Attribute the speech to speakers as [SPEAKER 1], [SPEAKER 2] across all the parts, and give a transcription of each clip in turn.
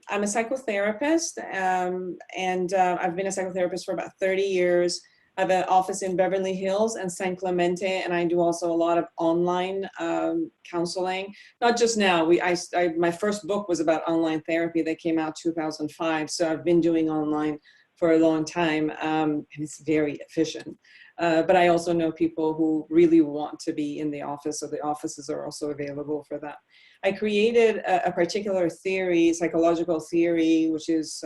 [SPEAKER 1] I'm a psychotherapist, and I've been a psychotherapist for about 30 years. I have an office in Beverly Hills and San Clemente, and I do also a lot of online counseling. Not just now. My first book was about online therapy that came out 2005. So I've been doing online for a long time, and it's very efficient. But I also know people who really want to be in the office, so the offices are also available for that. I created a particular theory, psychological theory, which is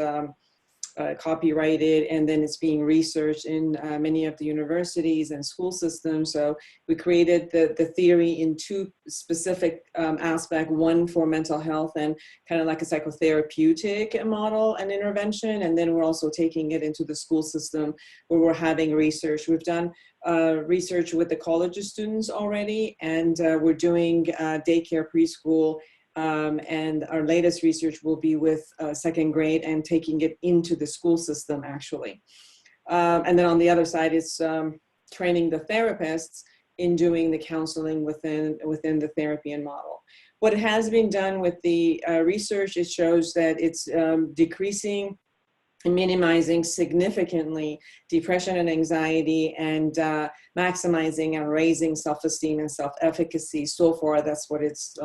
[SPEAKER 1] copyrighted, and then it's being researched in many of the universities and school systems. So we created the theory in two specific aspects, one for mental health and kind of like a psychotherapeutic model and intervention. And then we're also taking it into the school system where we're having research. We've done research with the college students already, and we're doing daycare, preschool, and our latest research will be with second grade and taking it into the school system, actually. And then on the other side, it's training the therapists in doing the counseling within the therapy and model. What has been done with the research, it shows that it's decreasing and minimizing significantly depression and anxiety, and maximizing and raising self-esteem and self-efficacy. So far, that's what it's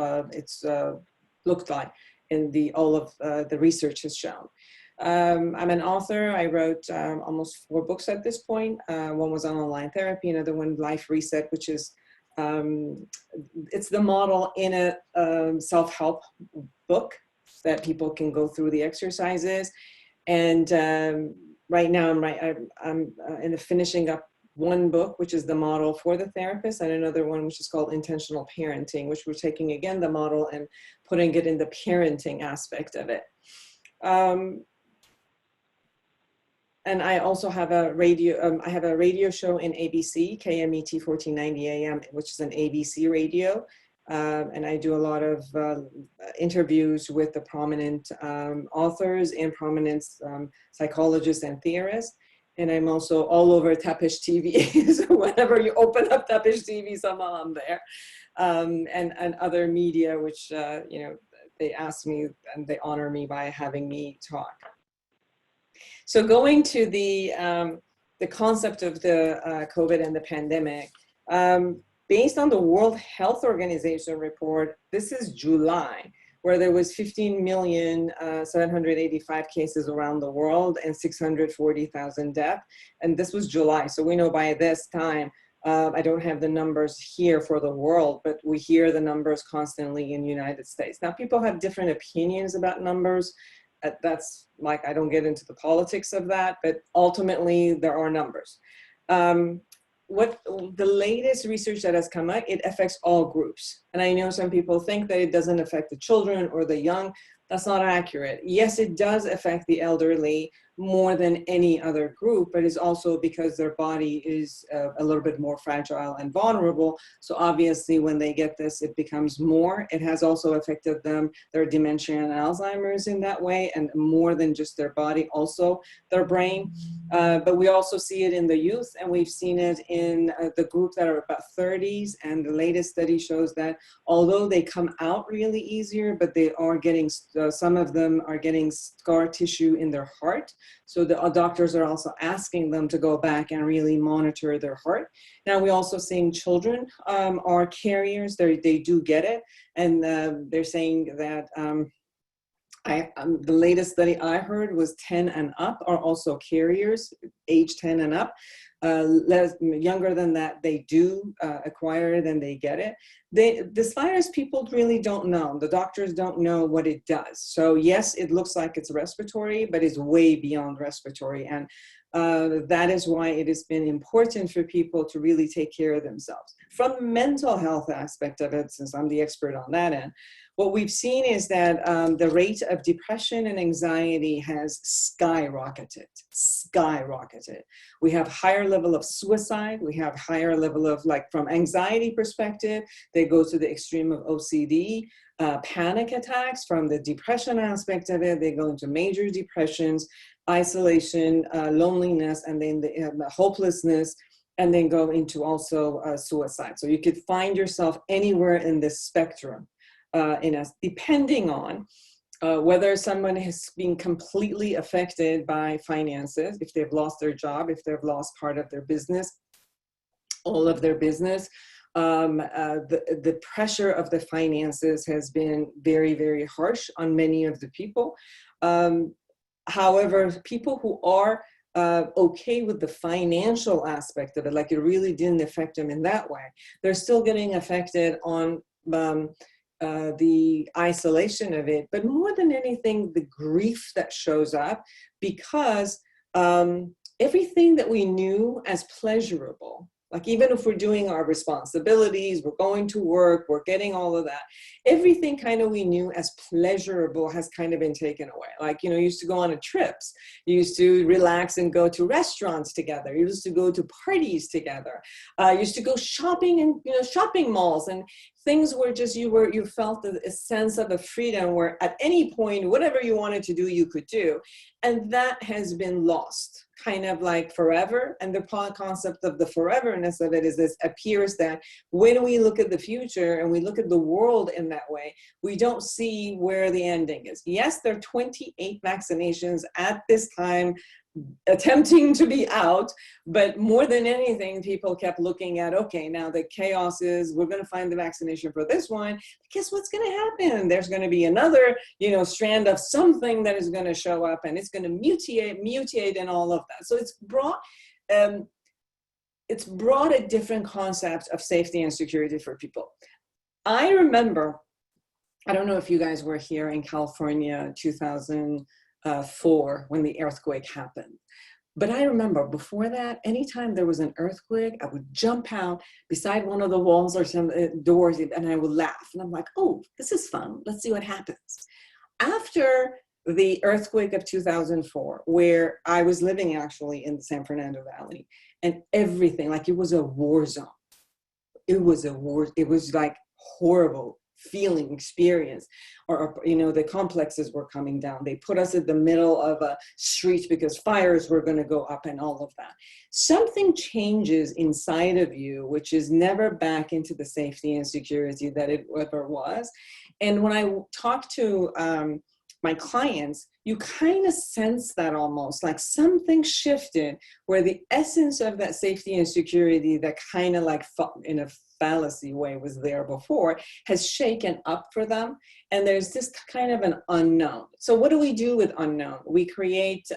[SPEAKER 1] looked like in all of the research has shown. I'm an author. I wrote almost 4 books at this point. One was on online therapy, another one, Life Reset, which is it's the model in a self-help book that people can go through the exercises. And right now I'm in the finishing up one book, which is the model for the therapist, and another one, which is called Intentional Parenting, which we're taking again the model and putting it in the parenting aspect of it. And I also have a radio show in ABC, KMET 1490 AM, which is an ABC radio. And I do a lot of interviews with the prominent authors and prominent psychologists and theorists. And I'm also all over Tapish TV. So whenever you open up Tapish TV, somehow I'm there. And other media, which, they ask me and they honor me by having me talk. So going to the concept of the COVID and the pandemic, based on the World Health Organization report, this is July, where there was 15,785 cases around the world and 640,000 deaths. And this was July. So we know by this time, I don't have the numbers here for the world, but we hear the numbers constantly in the United States. Now, people have different opinions about numbers. That's like, I don't get into the politics of that, but ultimately there are numbers. What the latest research that has come out, it affects all groups. And I know some people think that it doesn't affect the children or the young. That's not accurate. Yes, it does affect the elderly more than any other group, but it's also because their body is a little bit more fragile and vulnerable. So obviously when they get this, it becomes more. It has also affected them, their dementia and Alzheimer's in that way, and more than just their body, also their brain. But we also see it in the youth, and we've seen it in the group that are about 30s. And the latest study shows that although they come out really easier, but they are getting, some of them are getting scar tissue in their heart. So the doctors are also asking them to go back and really monitor their heart. Now, we're also seeing children are carriers. They do get it. And they're saying that the latest study I heard was 10 and up are also carriers, age 10 and up. Younger than that, they do acquire it and they get it. This virus, people really don't know. The doctors don't know what it does. So yes, it looks like it's respiratory, but it's way beyond respiratory. And that is why it has been important for people to really take care of themselves. From the mental health aspect of it, since I'm the expert on that end, what we've seen is that the rate of depression and anxiety has skyrocketed. We have higher level of suicide. We have higher level of, like, from anxiety perspective, they go to the extreme of OCD, panic attacks. From the depression aspect of it, they go into major depressions, isolation, loneliness, and then the hopelessness, and then go into also suicide. So you could find yourself anywhere in this spectrum, depending on whether someone has been completely affected by finances, if they've lost their job, if they've lost part of their business, all of their business. The pressure of the finances has been very, very harsh on many of the people. However, people who are okay with the financial aspect of it, like it really didn't affect them in that way, they're still getting affected on the isolation of it, but more than anything, the grief that shows up, because everything that we knew as pleasurable, like even if we're doing our responsibilities, we're going to work, we're getting all of that, everything kind of we knew as pleasurable has kind of been taken away. Like, you know, you used to go on trips, you used to relax and go to restaurants together, you used to go to parties together, you used to go shopping in, you know, shopping malls, and things were just, you felt a sense of a freedom where at any point, whatever you wanted to do, you could do. And that has been lost, kind of like forever. And the concept of the foreverness of it is this appears that when we look at the future and we look at the world in that way, we don't see where the ending is. Yes, there are 28 vaccinations at this time attempting to be out, but more than anything, people kept looking at, okay, now the chaos is, we're going to find the vaccination for this one. Guess what's going to happen? There's going to be another, you know, strand of something that is going to show up, and it's going to mutate and all of that. So it's brought a different concept of safety and security for people. I remember, I don't know if you guys were here in California 2004 when the earthquake happened. But I remember before that, anytime there was an earthquake, I would jump out beside one of the walls or some doors, and I would laugh. And I'm like, oh, this is fun. Let's see what happens. After the earthquake of 2004, where I was living actually in the San Fernando Valley, and everything, like it was a war zone. It was like horrible feeling experience, or you know, the complexes were coming down. They put us in the middle of a street because fires were going to go up and all of that. Something changes inside of you, which is never back into the safety and security that it ever was. And when I talk to my clients, you kind of sense that almost like something shifted, where the essence of that safety and security that kind of like in a fallacy way was there before has shaken up for them. And there's this kind of an unknown. So what do we do with unknown? We create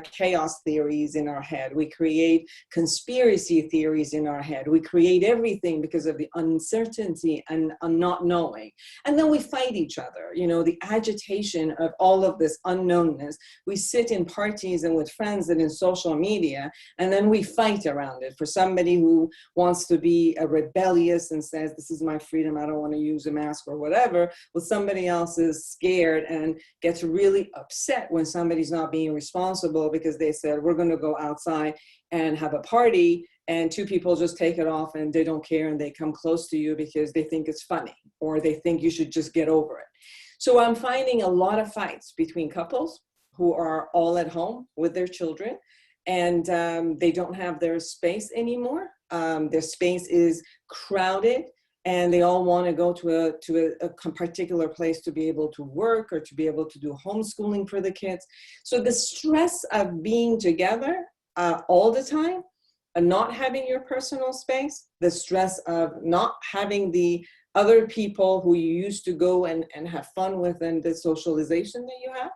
[SPEAKER 1] chaos theories in our head. We create conspiracy theories in our head. We create everything because of the uncertainty and not knowing. And then we fight each other. You know, the agitation of all of this unknownness. We sit in parties and with friends and in social media, and then we fight around it. For somebody who wants to be a rebellious and says, this is my freedom, I don't want to use a mask or whatever, well, somebody else is scared and gets really upset when somebody's not being responsible because they said, we're going to go outside and have a party, and two people just take it off and they don't care, and they come close to you because they think it's funny, or they think you should just get over it. So I'm finding a lot of fights between couples who are all at home with their children, and they don't have their space anymore. Their space is crowded, and they all want to go to a particular place to be able to work or to be able to do homeschooling for the kids. So the stress of being together all the time, and not having your personal space, the stress of not having the other people who you used to go and have fun with, and the socialization that you have,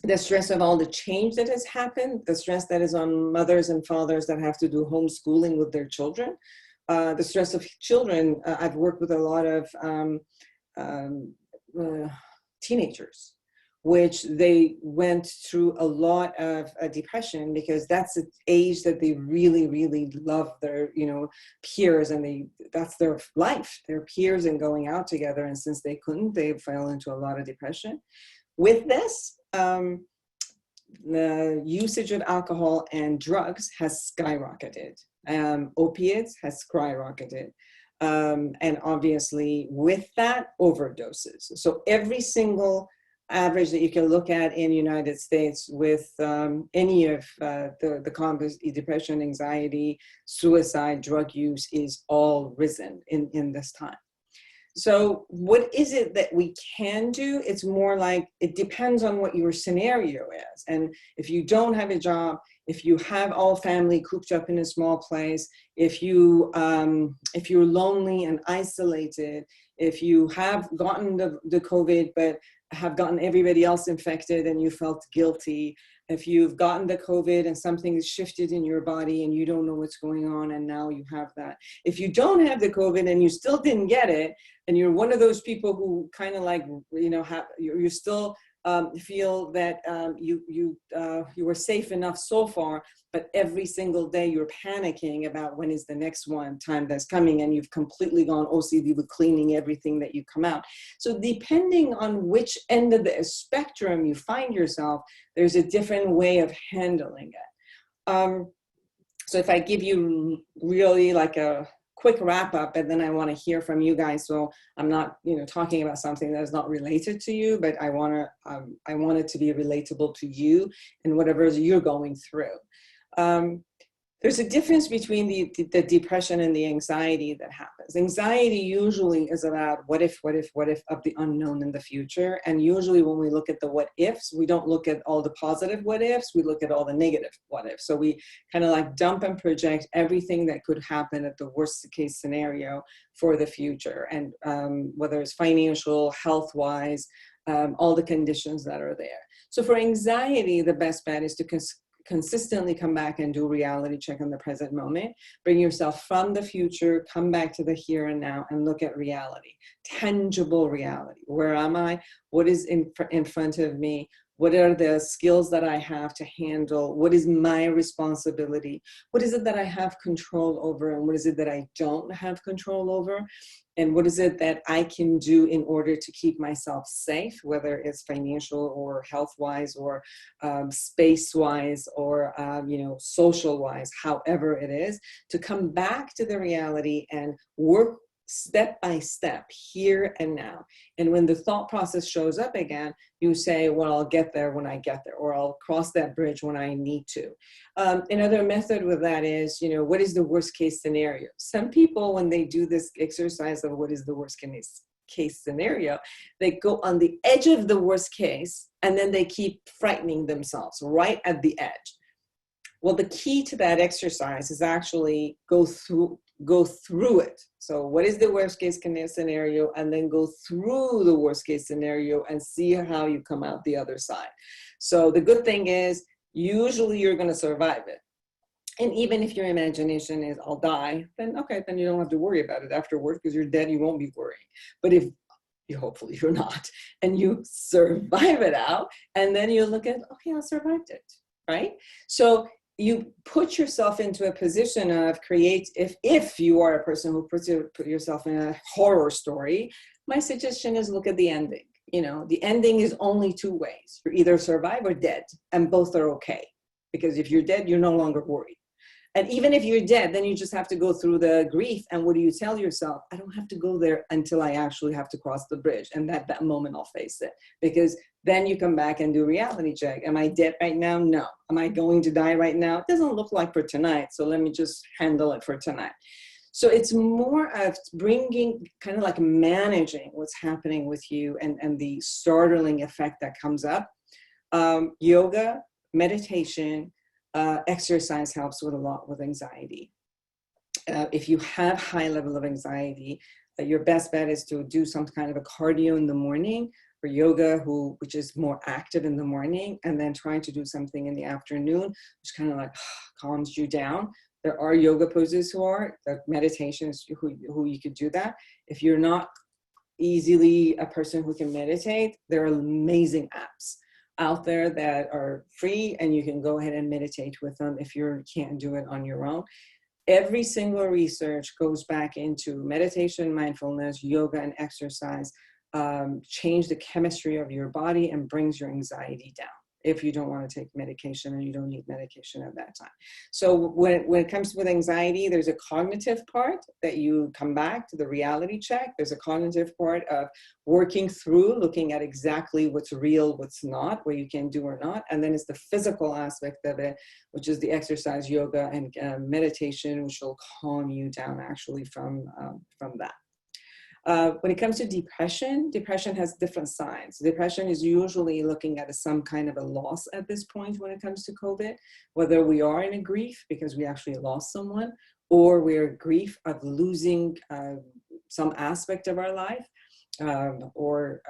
[SPEAKER 1] the stress of all the change that has happened, the stress that is on mothers and fathers that have to do homeschooling with their children, the stress of children. I've worked with a lot of teenagers, which they went through a lot of depression, because that's the age that they really, really love their, you know, peers, and that's their life, their peers and going out together. And since they couldn't, they fell into a lot of depression. With this, the usage of alcohol and drugs has skyrocketed. Opiates has skyrocketed. And obviously with that, overdoses. So every single average that you can look at in the United States with any of the combos, depression, anxiety, suicide, drug use, is all risen in this time. So what is it that we can do? It's more like it depends on what your scenario is. And if you don't have a job, if you have all family cooped up in a small place, if you're lonely and isolated, if you have gotten the COVID but have gotten everybody else infected and you felt guilty, if you've gotten the COVID and something has shifted in your body and you don't know what's going on and now you have that. If you don't have the COVID and you still didn't get it, and you're one of those people who kind of like, you still feel that you were safe enough so far, but every single day you're panicking about when is the next time that's coming, and you've completely gone OCD with cleaning everything that you come out. So depending on which end of the spectrum you find yourself, there's a different way of handling it. So if I give you really like a quick wrap up, and then I want to hear from you guys. So I'm not, talking about something that is not related to you, but I want it to be relatable to you and whatever you're going through. There's a difference between the depression and the anxiety that happens. Anxiety usually is about what if of the unknown in the future. And usually when we look at the what ifs, we don't look at all the positive what ifs, we look at all the negative what ifs. So we kind of like dump and project everything that could happen at the worst case scenario for the future. And whether it's financial, health-wise, all the conditions that are there. So for anxiety, the best bet is to consistently come back and do reality check on the present moment. Bring yourself from the future, come back to the here and now, and look at reality, tangible reality. Where am I? What is in front of me? What are the skills that I have to handle? What is my responsibility? What is it that I have control over? And what is it that I don't have control over? And what is it that I can do in order to keep myself safe, whether it's financial or health-wise or space-wise or social-wise, however it is, to come back to the reality and work step by step, here and now. And when the thought process shows up again, you say, well, I'll get there when I get there, or I'll cross that bridge when I need to. Another method with that is, what is the worst case scenario? Some people, when they do this exercise of what is the worst case scenario, they go on the edge of the worst case, and then they keep frightening themselves right at the edge. Well, the key to that exercise is actually go through it. So what is the worst case scenario, and then go through the worst case scenario and see how you come out the other side. So the good thing is usually you're going to survive it. And even if your imagination is I'll die, then okay, then you don't have to worry about it afterwards, because you're dead, you won't be worrying. But if hopefully you're not, and you survive it out, and then you look at, okay, I survived it, right? So you put yourself into a position of if you are a person who put yourself in a horror story, my suggestion is look at the ending. The ending is only two ways. You're either survive or dead, and both are okay. Because if you're dead, you're no longer worried. And even if you're dead, then you just have to go through the grief. And what do you tell yourself? I don't have to go there until I actually have to cross the bridge. And that moment I'll face it. Because then you come back and do reality check. Am I dead right now? No. Am I going to die right now? It doesn't look like for tonight. So let me just handle it for tonight. So it's more of bringing, kind of like managing what's happening with you and the startling effect that comes up. Yoga, meditation, exercise helps with a lot with anxiety. If you have high level of anxiety, your best bet is to do some kind of a cardio in the morning, or yoga, which is more active in the morning, and then trying to do something in the afternoon, which kind of like calms you down. There are yoga poses meditation is who you could do that. If you're not easily a person who can meditate, there are amazing apps out there that are free, and you can go ahead and meditate with them if you can't do it on your own. Every single research goes back into meditation, mindfulness, yoga, and exercise, change the chemistry of your body and brings your anxiety down if you don't want to take medication, and you don't need medication at that time. So when it comes with anxiety, there's a cognitive part that you come back to the reality check. There's a cognitive part of working through, looking at exactly what's real, what's not, what you can do or not. And then it's the physical aspect of it, which is the exercise, yoga, and meditation, which will calm you down actually from that. When it comes to depression, depression has different signs. Depression is usually looking at some kind of a loss at this point when it comes to COVID, whether we are in a grief because we actually lost someone, or we're grief of losing some aspect of our life, or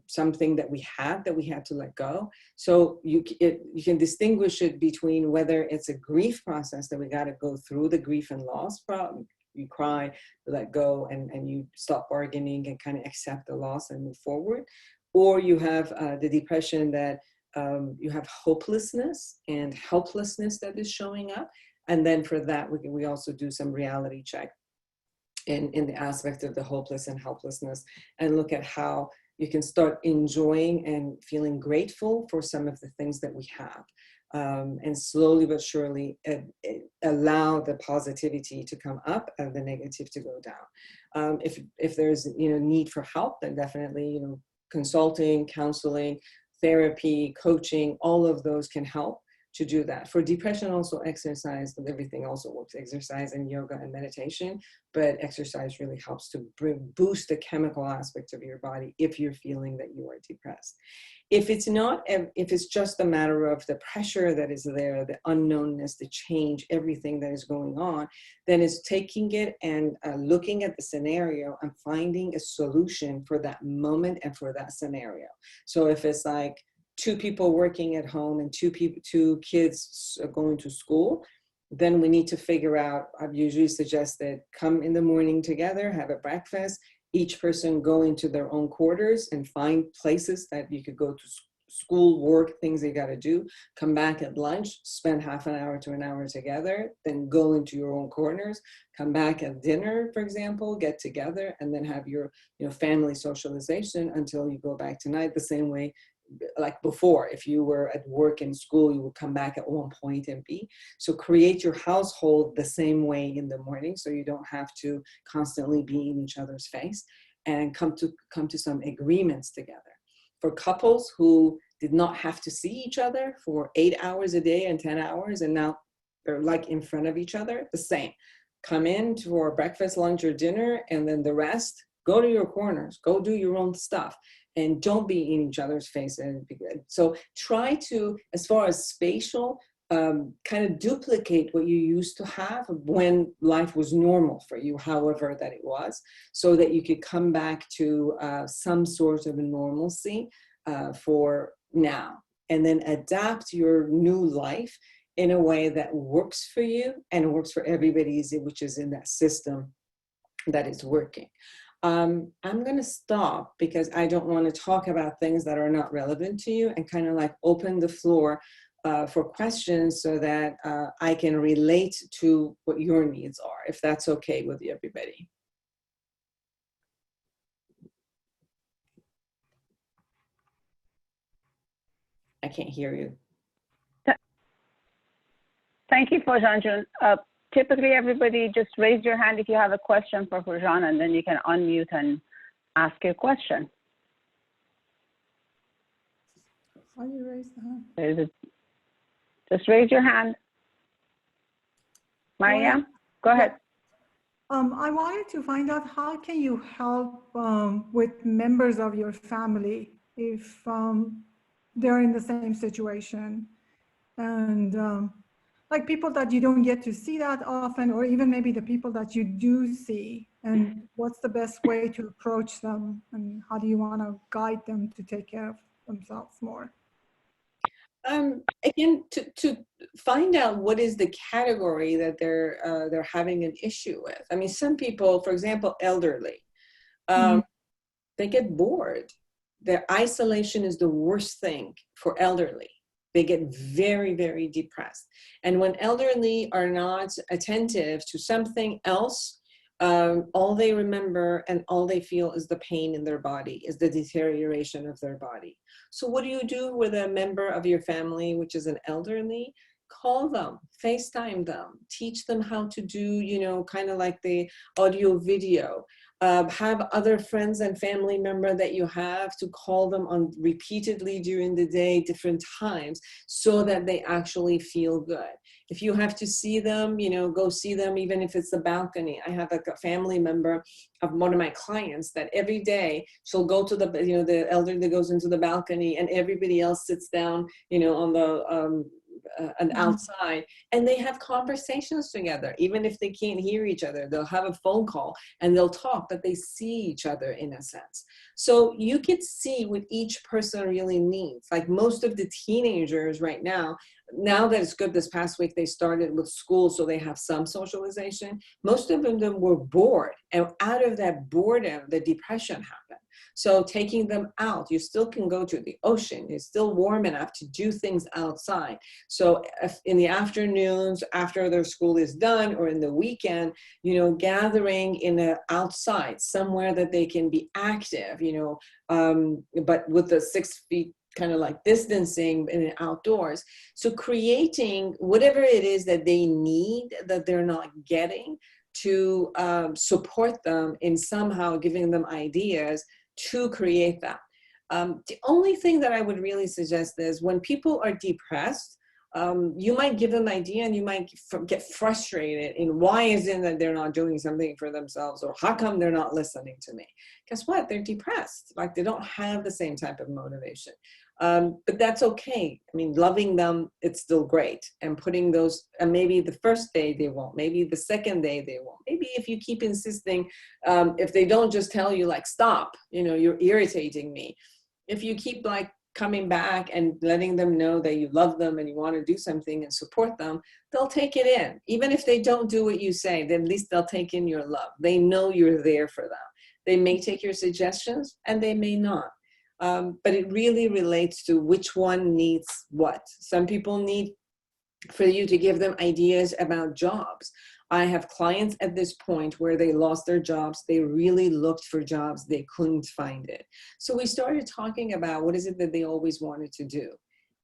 [SPEAKER 1] something that we had to let go. So you can distinguish it between whether it's a grief process that we got to go through the grief and loss problem. You cry, you let go, and you stop bargaining and kind of accept the loss and move forward. Or you have the depression that you have hopelessness and helplessness that is showing up. And then for that, we also do some reality check in the aspect of the hopeless and helplessness, and look at how you can start enjoying and feeling grateful for some of the things that we have. And slowly but surely allow the positivity to come up and the negative to go down. If there's need for help, then definitely consulting, counseling, therapy, coaching, all of those can help to do that. For depression, also exercise, but everything also works, exercise and yoga and meditation, but exercise really helps to boost the chemical aspects of your body if you're feeling that you are depressed. If it's just a matter of the pressure that is there, the unknownness, the change, everything that is going on, then it's taking it and looking at the scenario and finding a solution for that moment and for that scenario. So if it's like two people working at home and two kids going to school, then we need to figure out, I've usually suggested come in the morning together, have a breakfast, each person go into their own quarters and find places that you could go to school, work, things they got to do, come back at lunch, spend half an hour to an hour together, then go into your own corners, come back at dinner, for example, get together, and then have your family socialization until you go back tonight. The same way like before, if you were at work and school, you would come back at one point and be. So create your household the same way in the morning, so you don't have to constantly be in each other's face, and come to some agreements together. For couples who did not have to see each other for 8 hours a day and 10 hours, and now they're like in front of each other, the same. Come in for breakfast, lunch, or dinner, and then the rest, go to your corners, go do your own stuff. And don't be in each other's face. So try to, as far as spatial, kind of duplicate what you used to have when life was normal for you, however that it was, so that you could come back to some sort of a normalcy for now. And then adapt your new life in a way that works for you and works for everybody, which is in that system that is working. I'm going to stop because I don't want to talk about things that are not relevant to you, and kind of like open the floor for questions so that I can relate to what your needs are, if that's okay with everybody. I can't hear you.
[SPEAKER 2] Thank you, Fawzan. Typically, everybody just raise your hand if you have a question for Fawzan, and then you can unmute and ask your question.
[SPEAKER 3] How do you raise the hand?
[SPEAKER 2] Just raise your hand. Mariam, go ahead.
[SPEAKER 3] I wanted to find out, how can you help with members of your family if they're in the same situation, and like people that you don't get to see that often, or even maybe the people that you do see, and what's the best way to approach them, and how do you want to guide them to take care of themselves more?
[SPEAKER 1] Again, to find out what is the category that they're having an issue with. I mean, some people, for example, elderly, they get bored. Their isolation is the worst thing for elderly. They get very, very depressed. And when elderly are not attentive to something else, all they remember and all they feel is the pain in their body, is the deterioration of their body. So what do you do with a member of your family, which is an elderly? Call them, FaceTime them, teach them how to do, kind of like the audio video. Have other friends and family member that you have to call them on repeatedly during the day, different times, so that they actually feel good. If you have to see them, go see them, even if it's the balcony. I have a family member of one of my clients that every day she'll go to the elderly goes into the balcony and everybody else sits down, on the, and outside, and they have conversations together. Even if they can't hear each other, they'll have a phone call and they'll talk, but they see each other in a sense. So you could see what each person really needs. Like most of the teenagers right now that it's good, this past week they started with school, so they have some socialization. Most of them were bored, and out of that boredom, the depression happened. So taking them out, you still can go to the ocean. It's still warm enough to do things outside. So if in the afternoons, after their school is done, or in the weekend, gathering in the outside, somewhere that they can be active, but with the 6 feet kind of like distancing in the outdoors. So creating whatever it is that they need that they're not getting, to support them in somehow giving them ideas to create that. The only thing that I would really suggest is when people are depressed, you might give them an idea and you might get frustrated in why is it that they're not doing something for themselves, or how come they're not listening to me? Guess what? They're depressed. Like they don't have the same type of motivation. But that's okay. I mean, loving them, it's still great. And putting those, and maybe the first day they won't, maybe the second day they won't. Maybe if you keep insisting, if they don't just tell you like, stop, you're irritating me. If you keep like coming back and letting them know that you love them and you want to do something and support them, they'll take it in. Even if they don't do what you say, then at least they'll take in your love. They know you're there for them. They may take your suggestions and they may not. But it really relates to which one needs what. Some people need for you to give them ideas about jobs. I have clients at this point where they lost their jobs. They really looked for jobs. They couldn't find it. So we started talking about what is it that they always wanted to do.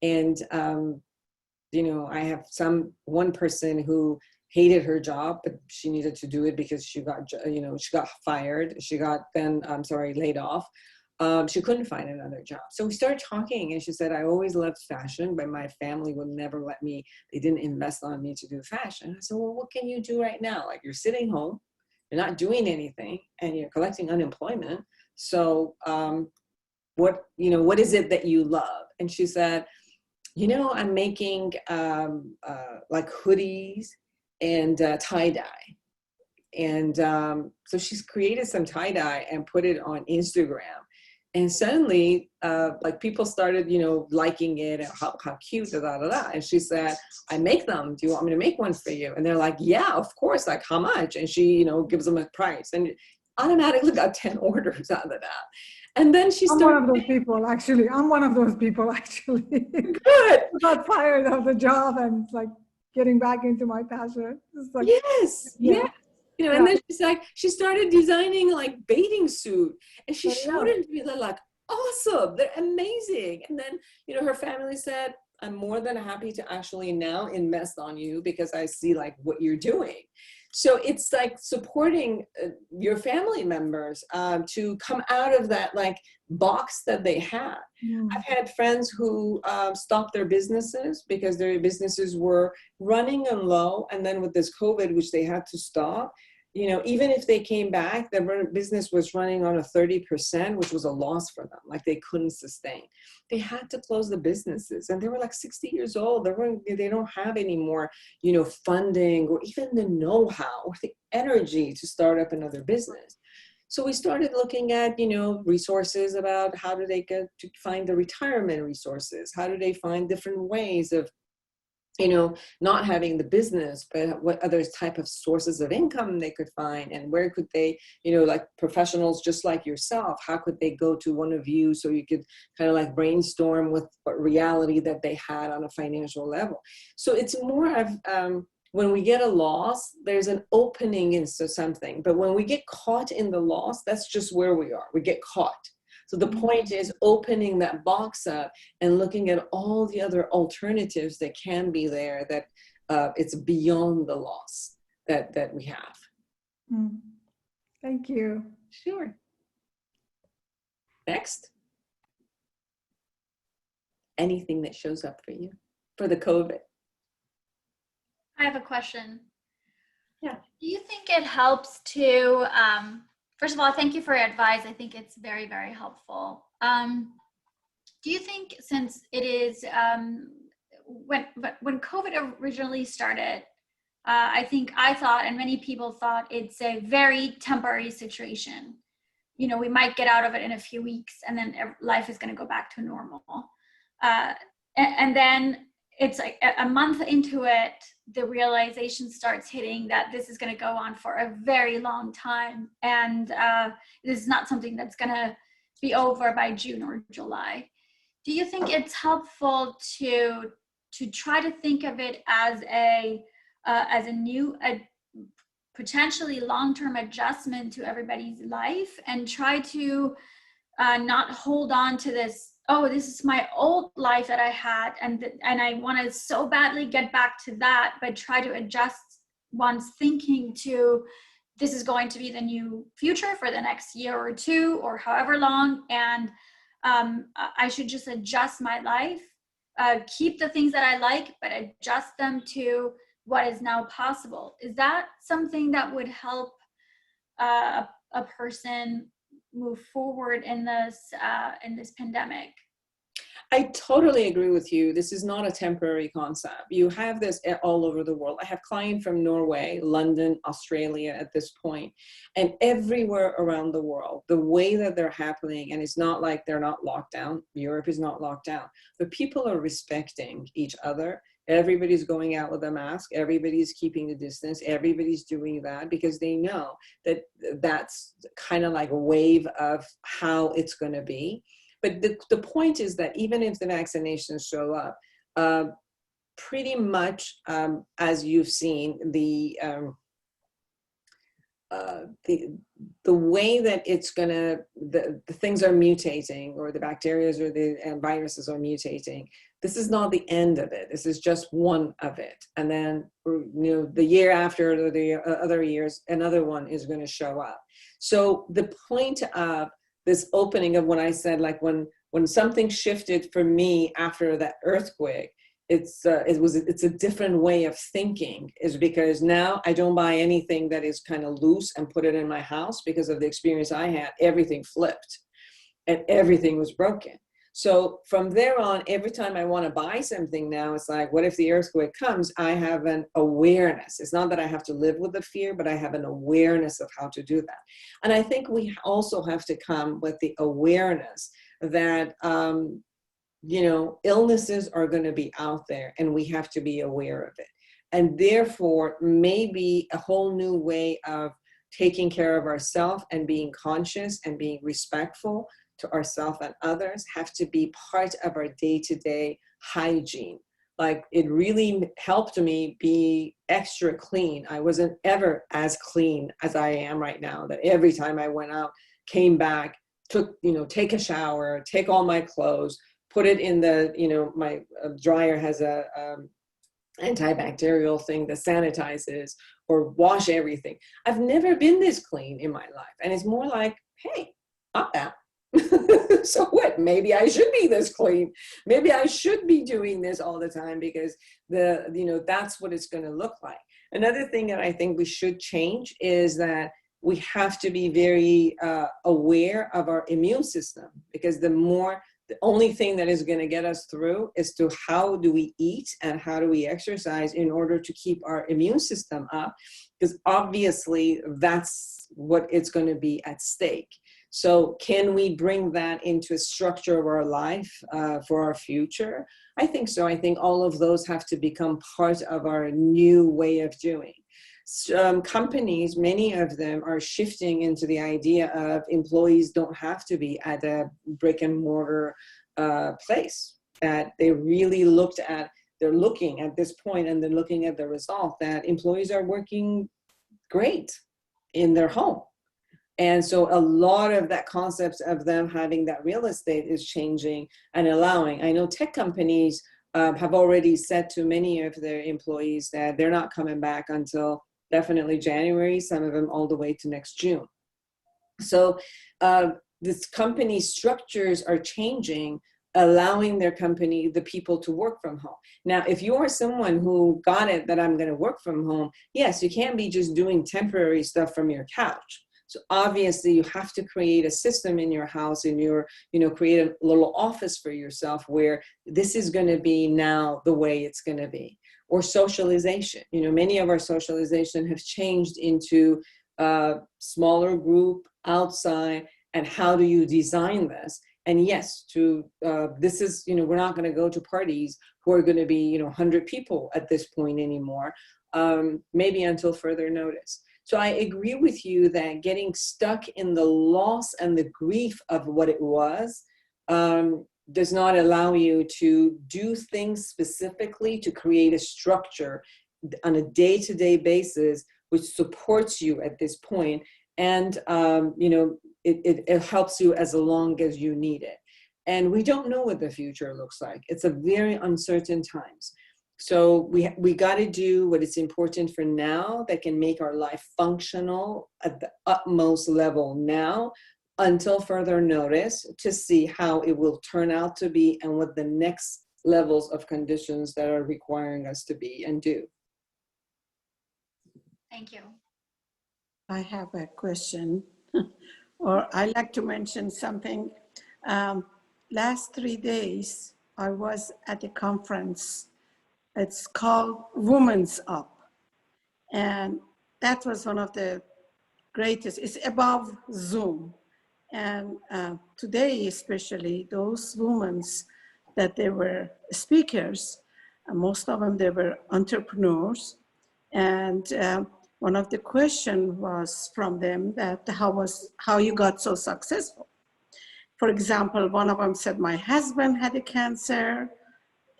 [SPEAKER 1] And, I have one person who hated her job, but she needed to do it because she got fired. She got laid off. She couldn't find another job. So we started talking and she said, I always loved fashion, but my family would never let me, they didn't invest on me to do fashion. I said, well, what can you do right now? Like you're sitting home, you're not doing anything and you're collecting unemployment. So what is it that you love? And she said, I'm making like hoodies and tie-dye. And so she's created some tie-dye and put it on Instagram. And suddenly, like people started, liking it and how cute, da, da, da, da. And she said, I make them. Do you want me to make one for you? And they're like, yeah, of course. Like how much? And she, gives them a price and automatically got 10 orders out of that. And then she started.
[SPEAKER 3] I'm one of those people, actually.
[SPEAKER 1] Good.
[SPEAKER 3] I got tired of the job and it's like getting back into my passion. It's like,
[SPEAKER 1] Yes.
[SPEAKER 3] yeah.
[SPEAKER 1] And then she started designing like bathing suit and she showed it to me. They're like, awesome. They're amazing. And then, her family said, I'm more than happy to actually now invest on you because I see like what you're doing. So it's like supporting your family members to come out of that like box that they had. I've had friends who stopped their businesses because their businesses were running on low. And then with this COVID, which they had to stop, even if they came back, their business was running on a 30%, which was a loss for them. Like they couldn't sustain. They had to close the businesses and they were like 60 years old. They don't have any more, funding or even the know-how or the energy to start up another business. So we started looking at, resources about how do they get to find the retirement resources? How do they find different ways of not having the business, but what other type of sources of income they could find, and where could they, like professionals just like yourself, how could they go to one of you so you could kind of like brainstorm with what reality that they had on a financial level. So it's more of, when we get a loss, there's an opening into something, but when we get caught in the loss, that's just where we are. We get caught. So the point is opening that box up and looking at all the other alternatives that can be there, that it's beyond the loss that we have.
[SPEAKER 3] Thank you.
[SPEAKER 1] Sure. Next. Anything that shows up for you for the COVID.
[SPEAKER 4] I have a question.
[SPEAKER 1] Yeah.
[SPEAKER 4] Do you think it helps to, first of all, thank you for your advice. I think it's very, very helpful. Do you think since it is, when COVID originally started, I thought, and many people thought, it's a very temporary situation. You know, we might get out of it in a few weeks and then life is going to go back to normal. And then it's like a month into it, the realization starts hitting that this is going to go on for a very long time. And this is not something that's going to be over by June or July. Do you think it's helpful to try to think of it as a new, potentially long-term adjustment to everybody's life, and try to not hold on to this, oh, this is my old life that I had, and I want to so badly get back to that, but try to adjust one's thinking to, this is going to be the new future for the next year or two or however long, and I should just adjust my life, keep the things that I like, but adjust them to what is now possible. Is that something that would help a person move forward in this pandemic?
[SPEAKER 1] I totally agree with you. This is not a temporary concept. You have this all over the world. I have clients from Norway, London, Australia at this point, and everywhere around the world, the way that they're happening, and it's not like they're not locked down. Europe is not locked down. But people are respecting each other. Everybody's going out with a mask. Everybody's keeping the distance. Everybody's doing that because they know that that's kind of like a wave of how it's going to be. But the point is that even if the vaccinations show up, pretty much as you've seen, the way that it's gonna, the things are mutating, or the bacteria or the viruses are mutating. This is not the end of it. This is just one of it. And then, you know, the year after, or the other years, another one is going to show up. So the point of this opening of when I said, like, when something shifted for me after that earthquake, it's a different way of thinking, is because now I don't buy anything that is kind of loose and put it in my house because of the experience I had. Everything flipped and everything was broken. So from there on, every time I want to buy something now, it's like, what if the earthquake comes? I have an awareness. It's not that I have to live with the fear, but I have an awareness of how to do that. And I think we also have to come with the awareness that, you know, illnesses are going to be out there and we have to be aware of it. And therefore, maybe a whole new way of taking care of ourselves and being conscious and being respectful to ourselves and others have to be part of our day-to-day hygiene. Like, it really helped me be extra clean. I wasn't ever as clean as I am right now, that every time I went out, came back, take a shower, take all my clothes, put it in the, my dryer has a antibacterial thing that sanitizes, or wash everything. I've never been this clean in my life. And it's more like, hey, not that. So what? Maybe I should be this clean. Maybe I should be doing this all the time, because that's what it's going to look like. Another thing that I think we should change is that we have to be very aware of our immune system, because the only thing that is going to get us through is to how do we eat and how do we exercise in order to keep our immune system up, because obviously that's what it's going to be at stake. So can we bring that into a structure of our life for our future? I think so. I think all of those have to become part of our new way of doing. Companies, many of them are shifting into the idea of employees don't have to be at a brick and mortar place, that they really they're looking at this point and they're looking at the result that employees are working great in their home. And so a lot of that concept of them having that real estate is changing and allowing. I know tech companies have already said to many of their employees that they're not coming back until definitely January, some of them all the way to next June. So this company structures are changing, allowing their company, the people to work from home. Now, if you are someone who got it that I'm going to work from home, yes, you can't be just doing temporary stuff from your couch. So obviously you have to create a system in your house, in your, create a little office for yourself where this is going to be now the way it's going to be. Or socialization. Many of our socialization have changed into a smaller group outside, and how do you design this? And yes, this is, we're not going to go to parties who are going to be, 100 people at this point anymore, maybe until further notice. So I agree with you that getting stuck in the loss and the grief of what it was does not allow you to do things specifically to create a structure on a day-to-day basis which supports you at this point. And, it helps you as long as you need it. And we don't know what the future looks like. It's a very uncertain times. So we got to do what is important for now that can make our life functional at the utmost level now until further notice, to see how it will turn out to be and what the next levels of conditions that are requiring us to be and do.
[SPEAKER 4] Thank you.
[SPEAKER 5] I have a question, or I like to mention something. Last 3 days, I was at a conference. It's called Women's Up. And that was one of the greatest. It's above Zoom. And today, especially, those women that they were speakers, most of them, they were entrepreneurs. And one of the questions was from them that how you got so successful. For example, one of them said, my husband had a cancer.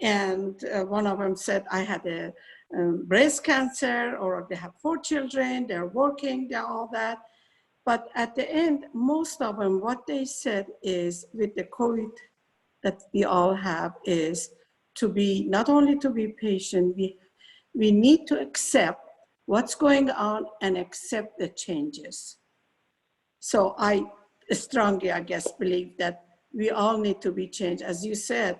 [SPEAKER 5] And one of them said, I had a breast cancer, or they have 4 children, they're working, they're all that. But at the end, most of them, what they said is, with the COVID that we all have, is to be, not only to be patient, we need to accept what's going on and accept the changes. So I strongly, I guess, believe that we all need to be changed. As you said,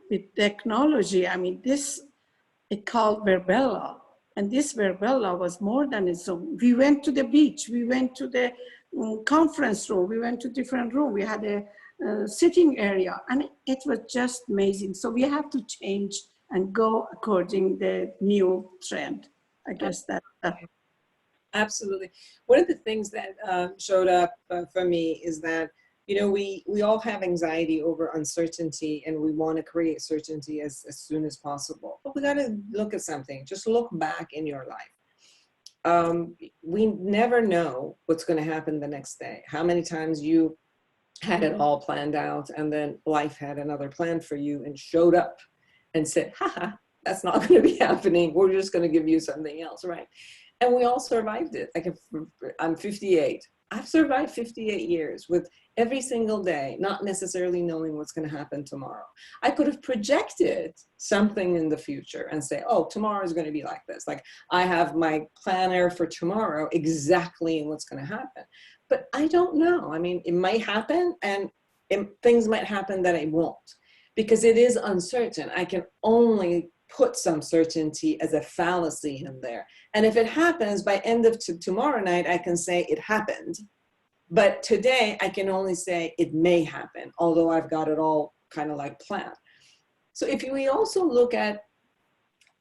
[SPEAKER 5] with technology, I mean, it called Verbella. And this Verbella was more than a Zoom. We went to the beach, we went to the conference room, we went to different room, we had a sitting area, and it was just amazing. So we have to change and go according to the new trend. I guess that.
[SPEAKER 1] Absolutely. One of the things that showed up for me is that, we all have anxiety over uncertainty, and we want to create certainty as soon as possible. But we got to look at something. Just look back in your life. We never know what's going to happen the next day. How many times you had it all planned out, and then life had another plan for you and showed up and said, haha, that's not going to be happening. We're just going to give you something else, right? And we all survived it. Like, I'm 58. I've survived 58 years with every single day, not necessarily knowing what's going to happen tomorrow. I could have projected something in the future and say, oh, tomorrow is going to be like this. Like, I have my planner for tomorrow exactly what's going to happen. But I don't know. I mean, it might happen, and things might happen that it won't, because it is uncertain. I can only put some certainty as a fallacy in there. And if it happens by end of tomorrow night, I can say it happened. But today I can only say it may happen, although I've got it all kind of like planned. So if we also look at,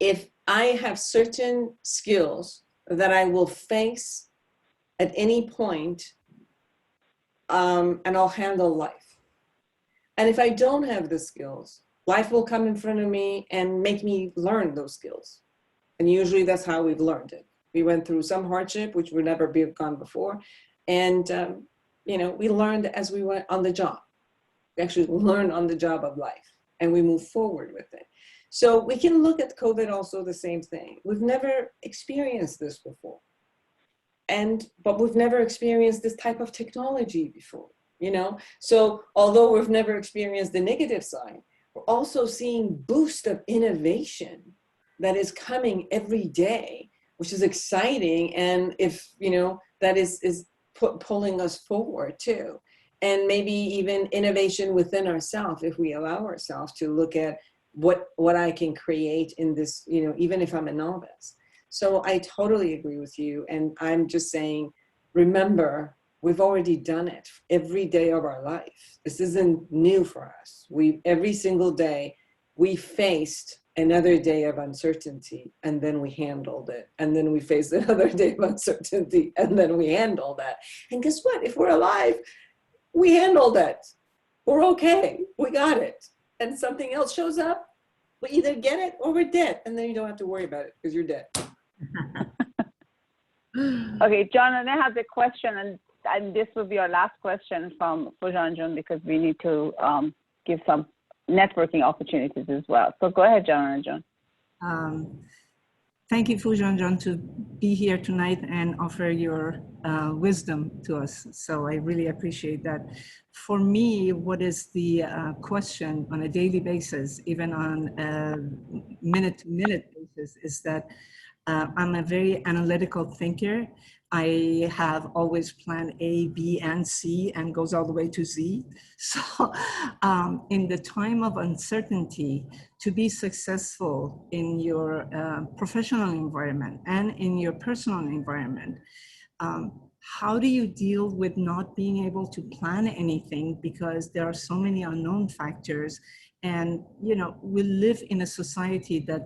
[SPEAKER 1] if I have certain skills that I will face at any point, and I'll handle life. And if I don't have the skills, life will come in front of me and make me learn those skills. And usually that's how we've learned it. We went through some hardship, which would never be gone before. And, we learned as we went on the job. We actually learned on the job of life, and we move forward with it. So we can look at COVID also the same thing. We've never experienced this before. But we've never experienced this type of technology before, So although we've never experienced the negative side, we're also seeing boost of innovation that is coming every day, which is exciting. And if, that is pulling us forward too. and maybe even innovation within ourselves if we allow ourselves to look at what I can create in this, you know, even if I'm a novice. So I totally agree with you. And I'm just saying, remember, we've already done it every day of our life. This isn't new for us. Every single day we faced another day of uncertainty, and then we handled it. And then we faced another day of uncertainty, and then we handled that. And guess what? If we're alive, we handled it. We're okay. We got it. And something else shows up, we either get it or we're dead. And then you don't have to worry about it because you're dead.
[SPEAKER 2] Okay, John, and I have a question, and this will be our last question from Fujianjun because we need to give some networking opportunities as well. So go ahead, John.
[SPEAKER 6] Thank you, Fujianjun, to be here tonight and offer your wisdom to us. So I really appreciate that. For me, what is the question on a daily basis, even on a minute-to-minute basis, is that I'm a very analytical thinker. I have always planned A, B, and C, and goes all the way to Z. So in the time of uncertainty, to be successful in your professional environment and in your personal environment, how do you deal with not being able to plan anything because there are so many unknown factors? And, you know, we live in a society that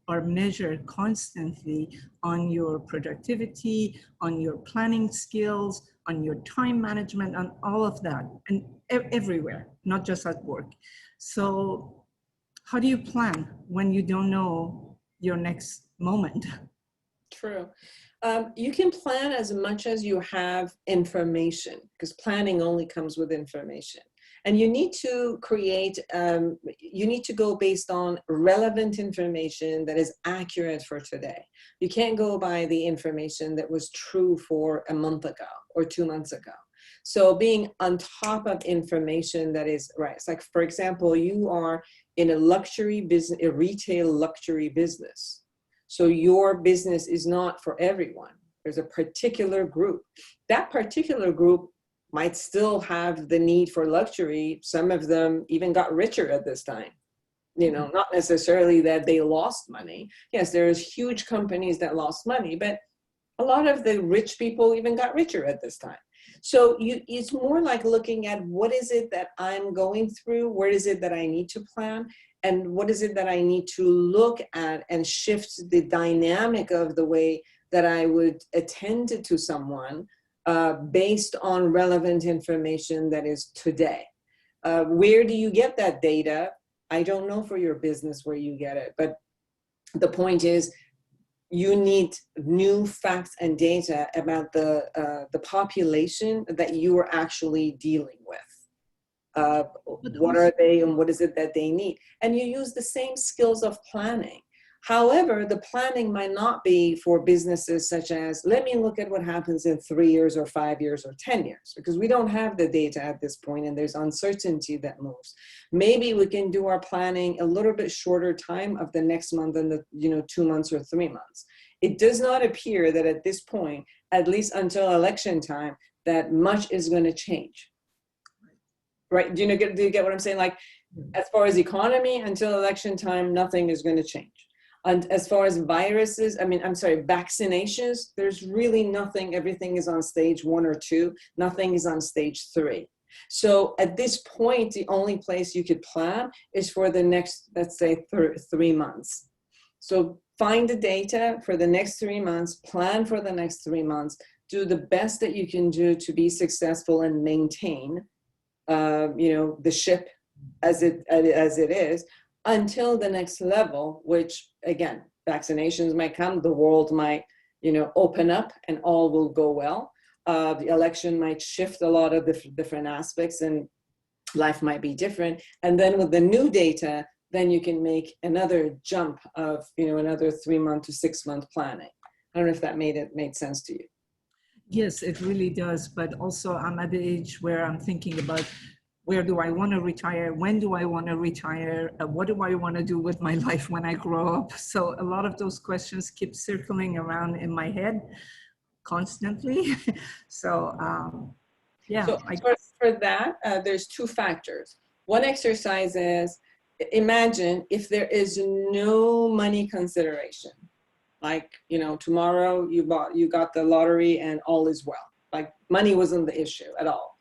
[SPEAKER 6] are measured constantly on your productivity, on your planning skills, on your time management, on all of that, and everywhere, not just at work. So how do you plan when you don't know your next moment?
[SPEAKER 1] True. You can plan as much as you have information, because planning only comes with information. And you need to create, you need to go based on relevant information that is accurate for today. You can't go by the information that was true for a month ago or 2 months ago. So being on top of information that is right. It's like, for example, you are in a luxury business, a retail luxury business. So your business is not for everyone. There's a particular group. That particular group might still have the need for luxury. Some of them even got richer at this time. You know, not necessarily that they lost money. Yes, there's huge companies that lost money, but a lot of the rich people even got richer at this time. So it's more like looking at what is it that I'm going through, where is it that I need to plan, and what is it that I need to look at and shift the dynamic of the way that I would attend to someone based on relevant information that is today. Where do you get that data? I don't know for your business where you get it, but the point is you need new facts and data about the population that you are actually dealing with. What are they and what is it that they need? And you use the same skills of planning. However, the planning might not be for businesses such as, let me look at what happens in 3 years or 5 years or 10 years, because we don't have the data at this point and there's uncertainty that moves. Maybe we can do our planning a little bit shorter time of the next month than the 2 months or 3 months. It does not appear that at this point, at least until election time, that much is going to change. Right? Do you get what I'm saying? Like, as far as economy, until election time, nothing is going to change. And as far as viruses, vaccinations, there's really nothing. Everything is on stage 1 or 2. Nothing is on stage 3. So at this point, the only place you could plan is for the next, let's say, 3 months. So find the data for the next 3 months, plan for the next 3 months, do the best that you can do to be successful and maintain, the ship as it is, until the next level, which again, vaccinations might come, the world might, open up and all will go well. The election might shift a lot of different aspects and life might be different. And then with the new data, then you can make another jump of, another 3 month to 6 month planning. I don't know if that made sense to you.
[SPEAKER 6] Yes, it really does. But also I'm at the age where I'm thinking about, where do I want to retire? When do I want to retire? What do I want to do with my life when I grow up? So a lot of those questions keep circling around in my head constantly. So, yeah.
[SPEAKER 1] So for that, there's two factors. One exercise is, imagine if there is no money consideration. Like, you know, tomorrow you got the lottery and all is well. Like, money wasn't the issue at all.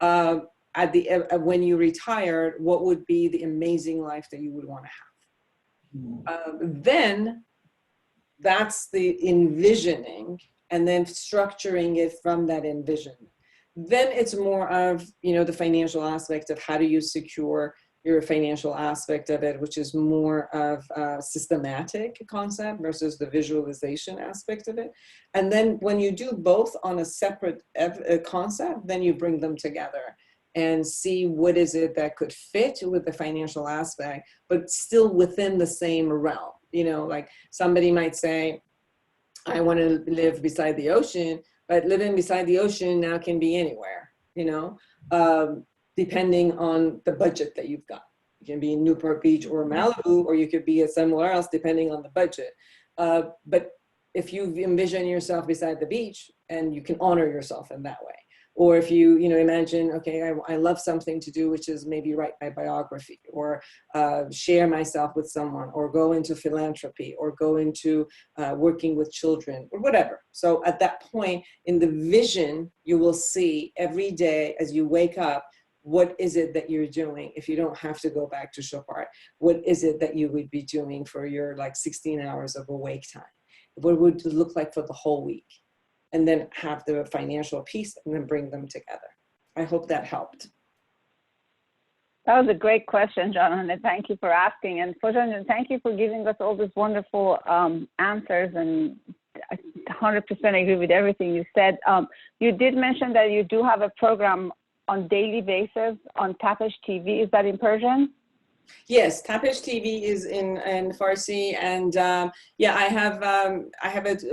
[SPEAKER 1] When you retired, what would be the amazing life that you would want to have? Then that's the envisioning, and then structuring it from that envision. Then it's more of, you know, the financial aspect of how do you secure your financial aspect of it, which is more of a systematic concept versus the visualization aspect of it. And then when you do both on a separate concept, then you bring them together and see what is it that could fit with the financial aspect, but still within the same realm. You know, like somebody might say, I want to live beside the ocean, but living beside the ocean now can be anywhere, you know, depending on the budget that you've got. You can be in Newport Beach or Malibu, or you could be somewhere else depending on the budget. But if you envision yourself beside the beach, and you can honor yourself in that way. Or if you imagine, okay, I love something to do, which is maybe write my biography, or share myself with someone, or go into philanthropy, or go into working with children, or whatever. So at that point in the vision, you will see every day as you wake up, what is it that you're doing? If you don't have to go back to Chopard, what is it that you would be doing for your like 16 hours of awake time? What would it look like for the whole week? And then have the financial piece and then bring them together. I hope that helped.
[SPEAKER 2] That was a great question, Jonathan. Thank you for asking. And Fojanjan, thank you for giving us all these wonderful answers. And I 100% agree with everything you said. You did mention that you do have a program on daily basis on Tapesh TV. Is that in Persian?
[SPEAKER 1] Yes, Tapesh TV is in Farsi, and yeah, I have it.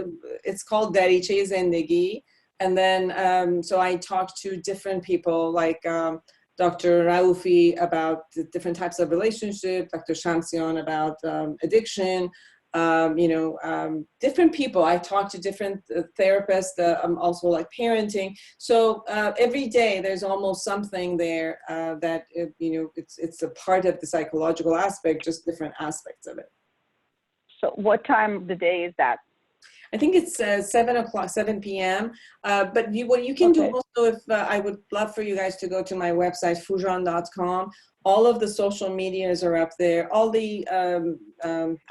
[SPEAKER 1] It's called Dariche Zendegi, and then so I talk to different people like Dr. Raoufi about the different types of relationships, Dr. Shamsian about addiction. Different people. I talk to different therapists, also like parenting. So every day there's almost something there that, it's a part of the psychological aspect, just different aspects of it.
[SPEAKER 2] So what time of the day is that?
[SPEAKER 1] I think it's 7 p.m. But what you can do also, if I would love for you guys to go to my website, foujan.com. All of the social medias are up there. All the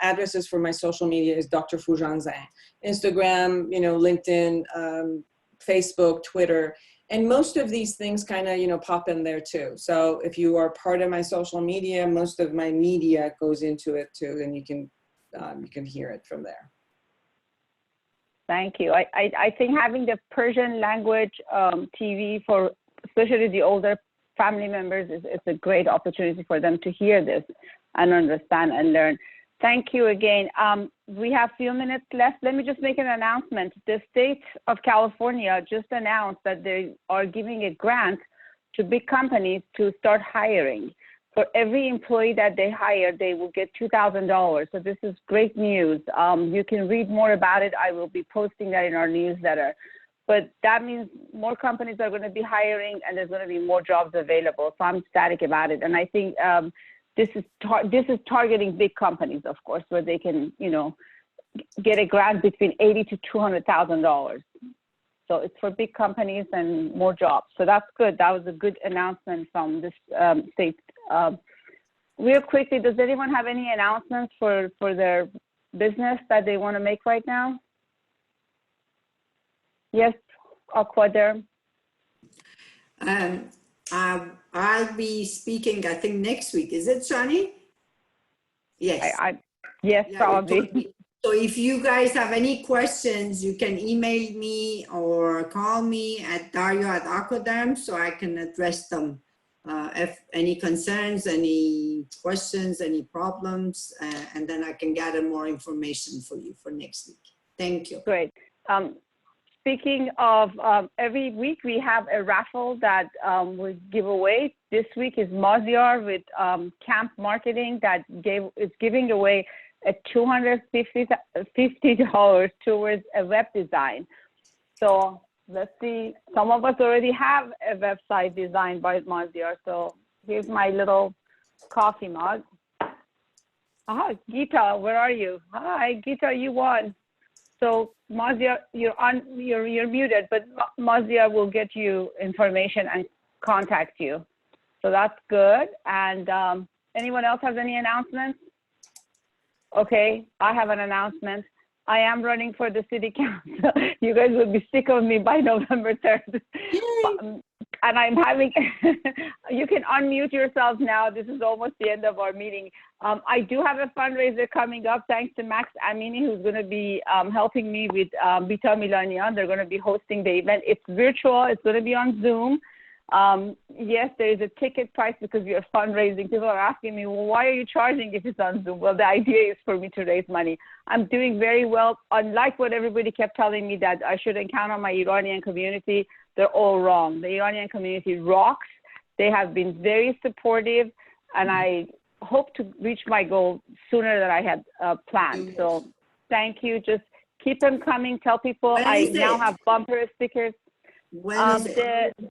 [SPEAKER 1] addresses for my social media is Dr. Foujan Zang. Instagram, LinkedIn, Facebook, Twitter. And most of these things kind of, pop in there too. So if you are part of my social media, most of my media goes into it too, and you can hear it from there.
[SPEAKER 2] Thank you. I think having the Persian language TV for especially the older family members is a great opportunity for them to hear this and understand and learn. Thank you again. We have a few minutes left. Let me just make an announcement. The state of California just announced that they are giving a grant to big companies to start hiring. For every employee that they hire, they will get $2,000. So this is great news. You can read more about it. I will be posting that in our newsletter. But that means more companies are going to be hiring, and there's going to be more jobs available. So I'm ecstatic about it. And I think this is targeting big companies, of course, where they can, get a grant between $80,000 to $200,000. So it's for big companies and more jobs. So that's good. That was a good announcement from this state. Real quickly, does anyone have any announcements for their business that they want to make right now? Yes, Akwader.
[SPEAKER 7] I'll be speaking, I think, next week. Is it, Shani? Yes.
[SPEAKER 2] Yes, yeah, probably.
[SPEAKER 7] So if you guys have any questions, you can email me or call me at Dario@Aquaderm so I can address them. If any concerns, any questions, any problems, and then I can gather more information for you for next week. Thank you.
[SPEAKER 2] Great. Speaking of, every week we have a raffle that we give away. This week is Maziar with Camp Marketing that is giving away a $250 towards a web design. So Let's see. Some of us already have a website designed by Mazdiar. So here's my little coffee mug. Ah, Geeta, where are you? Hi, Geeta, you won. So Mazdiar, you're muted, but Mazdiar will get you information and contact you. So that's good. And anyone else has any announcements? Okay, I have an announcement. I am running for the city council. You guys will be sick of me by November 3rd. And I'm having, you can unmute yourselves now. This is almost the end of our meeting. I do have a fundraiser coming up thanks to Max Amini, who's going to be helping me with Bita Milania. They're going to be hosting the event. It's virtual. It's going to be on Zoom. Yes, there is a ticket price because we are fundraising. People are asking me, well, why are you charging if it's on Zoom? Well, the idea is for me to raise money. I'm doing very well. Unlike what everybody kept telling me that I shouldn't count on my Iranian community, they're all wrong. The Iranian community rocks. They have been very supportive, and I hope to reach my goal sooner than I had planned. So thank you. Just keep them coming. Tell people I now have bumper stickers.
[SPEAKER 7] When is it?
[SPEAKER 2] The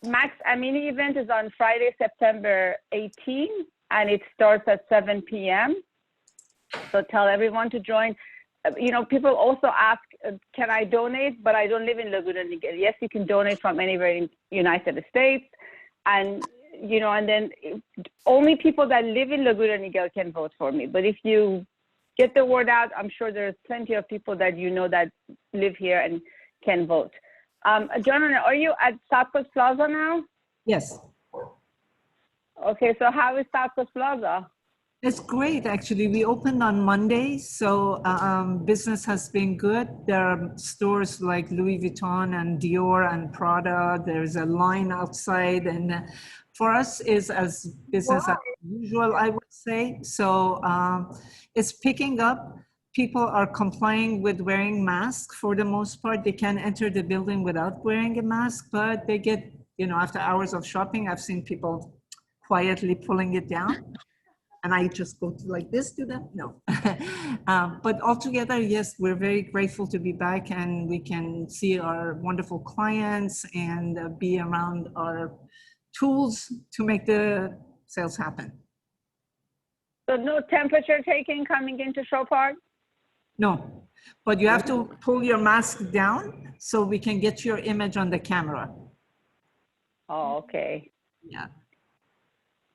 [SPEAKER 2] Max Amini event is on Friday, September 18, and it starts at 7 p.m. So tell everyone to join. You know, people also ask, can I donate? But I don't live in Laguna Niguel. Yes, you can donate from anywhere in United States. And, you know, and then only people that live in Laguna Niguel can vote for me. But if you get the word out, I'm sure there's plenty of people that you know that live here and can vote. John, are you at South Coast Plaza now?
[SPEAKER 6] Yes.
[SPEAKER 2] Okay, so how is South Coast Plaza?
[SPEAKER 6] It's great, actually. We opened on Monday, so business has been good. There are stores like Louis Vuitton and Dior and Prada. There's a line outside, and for us is as business as usual, I would say. So it's picking up. People are complying with wearing masks for the most part. They can enter the building without wearing a mask, but they get, you know, after hours of shopping, I've seen people quietly pulling it down. And I just go to like this to them? No. But altogether, yes, we're very grateful to be back and we can see our wonderful clients and be around our tools to make the sales happen.
[SPEAKER 2] So no temperature taking coming into Show Park?
[SPEAKER 6] No, but you have to pull your mask down so we can get your image on the camera.
[SPEAKER 2] Oh, okay.
[SPEAKER 6] Yeah.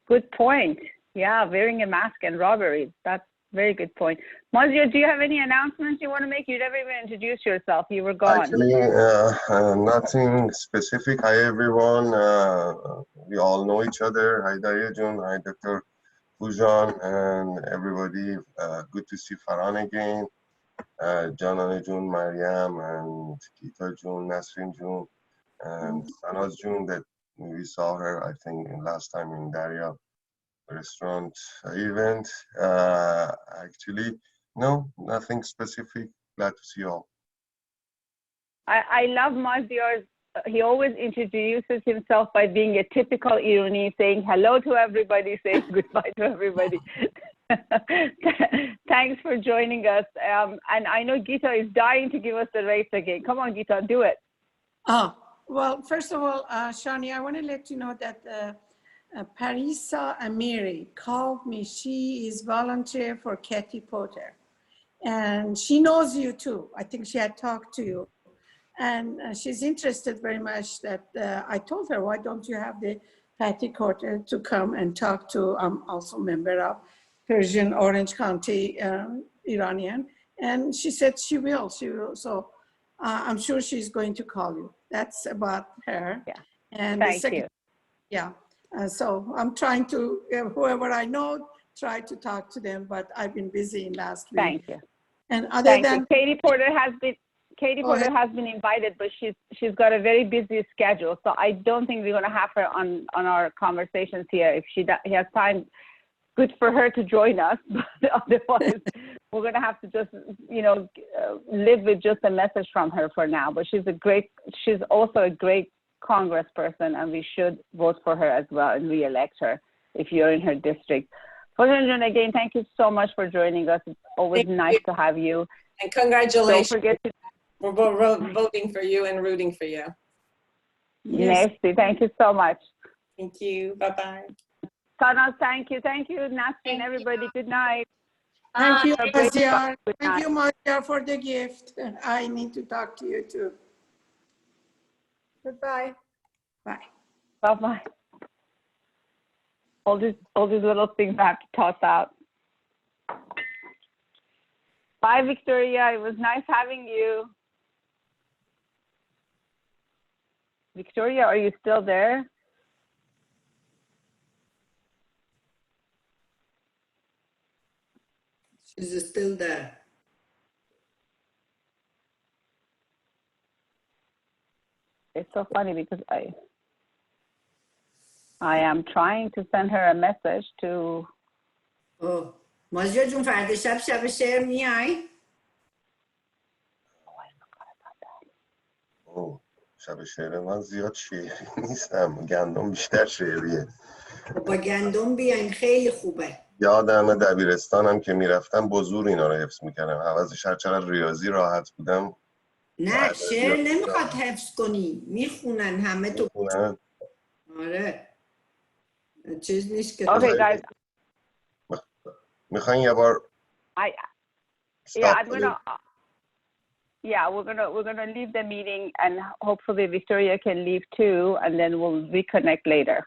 [SPEAKER 2] Good point. Yeah, wearing a mask and robbery. That's a very good point. Mazdiar, do you have any announcements you want to make? You never even introduced yourself. You were gone.
[SPEAKER 8] Actually, nothing specific. Hi, everyone. We all know each other. Hi, Daria Jun. Hi, Dr. Fujan, and everybody. Good to see Farhan again. Janan Jun, Mariam, and Geeta Jun, Nasrin Jun, and Sanaz Jun that we saw her, I think, last time in Daria restaurant event. Actually, no, nothing specific. Glad to see you all.
[SPEAKER 2] I love Mazdiar's. He always introduces himself by being a typical Irani, saying hello to everybody, saying goodbye to everybody. Thanks for joining us. And I know Geeta is dying to give us the race again. Come on, Geeta, do it.
[SPEAKER 5] Oh, well, first of all, Shani, I want to let you know that Parisa Amiri called me. She is volunteer for Katie Potter. And she knows you too. I think she had talked to you. And she's interested very much that I told her, why don't you have the Patty Potter to come and talk to, I'm also a member of Persian Orange County Iranian. And she said she will. So I'm sure she's going to call you. That's about her.
[SPEAKER 2] Yeah.
[SPEAKER 5] And
[SPEAKER 2] Thank you.
[SPEAKER 5] Yeah. So I'm trying to, whoever I know, try to talk to them, but I've been busy in last week.
[SPEAKER 2] Thank you.
[SPEAKER 5] And other than
[SPEAKER 2] Katie Porter has been invited, but she's got a very busy schedule. So I don't think we're going to have her on our conversations here. If she has time, good for her to join us. But otherwise, we're going to have to just, live with just a message from her for now. But she's also a great congressperson, and we should vote for her as well and re-elect her if you're in her district. Fazlan, again, thank you so much for joining us. It's always nice to have you.
[SPEAKER 1] And congratulations.
[SPEAKER 2] Don't forget to
[SPEAKER 1] We're both voting for you and rooting for you.
[SPEAKER 5] Yes.
[SPEAKER 2] Merci. Thank you so much.
[SPEAKER 1] Thank you. Bye-bye.
[SPEAKER 2] Sana, thank you. Thank you, Nasrin,
[SPEAKER 4] Thank
[SPEAKER 2] everybody.
[SPEAKER 4] you.
[SPEAKER 2] Good night.
[SPEAKER 5] Thank you,
[SPEAKER 4] Bye.
[SPEAKER 5] Marcia.
[SPEAKER 2] Good
[SPEAKER 5] Thank
[SPEAKER 2] night.
[SPEAKER 5] you, Marcia, for the gift. I need to talk to you too.
[SPEAKER 3] Goodbye.
[SPEAKER 5] Bye.
[SPEAKER 2] Bye-bye. All these little things I have to toss out. Bye, Victoria. It was nice having you. Victoria, are you still there?
[SPEAKER 7] She's still there.
[SPEAKER 2] It's so funny because I am trying to send her a message to.
[SPEAKER 7] اوه مازیار جون فردا شب شعر میای؟
[SPEAKER 8] اوه، شب شعر من زیاد شعری نیستم، گندم بیشتر شعریه.
[SPEAKER 7] با گندم بیاین خیلی خوبه.
[SPEAKER 8] یادم دبیرستانم که میرفتم با زور اینا رو حفظ میکردم، عوضش هر چقدر ریاضی راحت بودم.
[SPEAKER 7] نه شعر نمیخواد حفظ کنی، میخونن همه تو.
[SPEAKER 8] میخونن.
[SPEAKER 7] آره چیز نیست که
[SPEAKER 2] Okay, guys.
[SPEAKER 8] میخواین یه بار
[SPEAKER 2] I'm gonna. Yeah, we're gonna leave the meeting, and hopefully Victoria can leave too, and then we'll reconnect later.